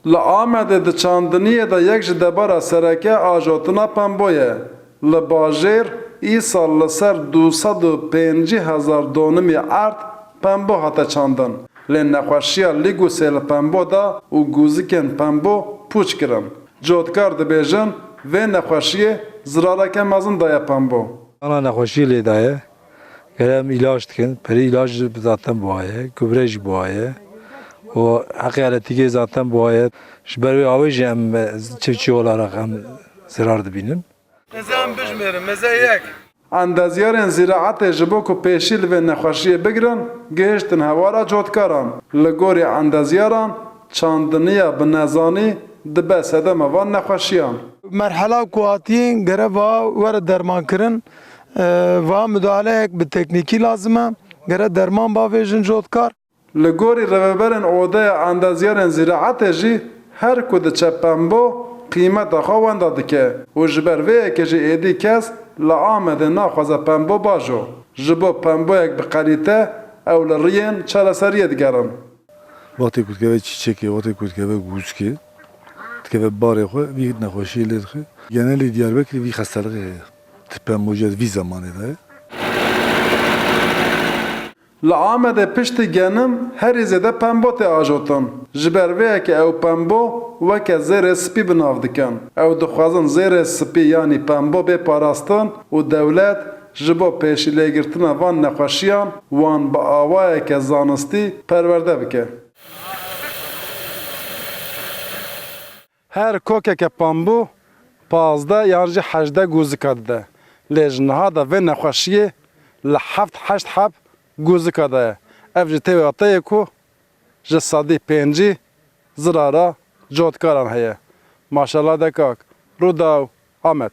Li Amedê di çandiniyê de yek ji debara sereke ajotina pemboye. Li bajêr îsal li ser 250,000 donimî erd pembo hate çandin. Lê nexweşiya lîgûsê li pembo da û gûzikên pembo pûç kirin. Cotkar dibêjin vê nexweşiyê zirareke mezin daye pembo. Ana nexweşî lê daye. Gerem ilaç dikin. Perî ilaç zaten buaye. Gübre jî buaye. O heqîqetekî zaten buaye. Ji ber wê avê jî em çiftçî olarak em zirar dibînin. Meze em bijmerin, meze yek. Endeziyarên zîraetê ji bo ku pêşî li vê nexweşiyê bigirin, gihîştin hewara cotkaran. Li gorî endeziyaran, çandiniya bi nezanî dibe sedema van nexweşiyan. مرحله کو هاتین گره و ور درمان کرن و müdahale bi tekniki lazım gere derman bavêjin jotkar. Li gorî rêveberên odeya endeziyarên zîraetê jî her ku diçe pembo qîmeta xwe wenda dike û ji ber vê yekê jî êdî kes li Amedê naxwaze pembo bajo. Ji bo pemboyek bi qelîte ew li riyên çareseriyê digerin. Vaxtê ku dikeve çîçekê, vaxtê ku dikeve gûzkê, dikeve barê xwe vî nexweşiyê lê dixe. Genelî Diyarbekirê vî xesteliqê heye. Ti pembojiya vî zamanê de ye. Li Amedê piştî genim herî zêde pembo tê ajotin. Ji ber vê yekê ew pembo weke zêrê spî bi nav dikin. Ew dixwazin zêrê spî yanî pembo bê parastin û dewlet ji bo pêşîlêgirtina van nexweşiyan wan bi awayeke zanistî perwerde bike. Her kokeke pembo 15 yan jî 18 gûzika dide. Lê ji niha da vê nexweşiyê li 7-8 heb gûzika daye. Ev ji tê wateyê ku ji sedî pêncî zirara cotkaran heye. Maşallah dekak. Rûdaw Amed.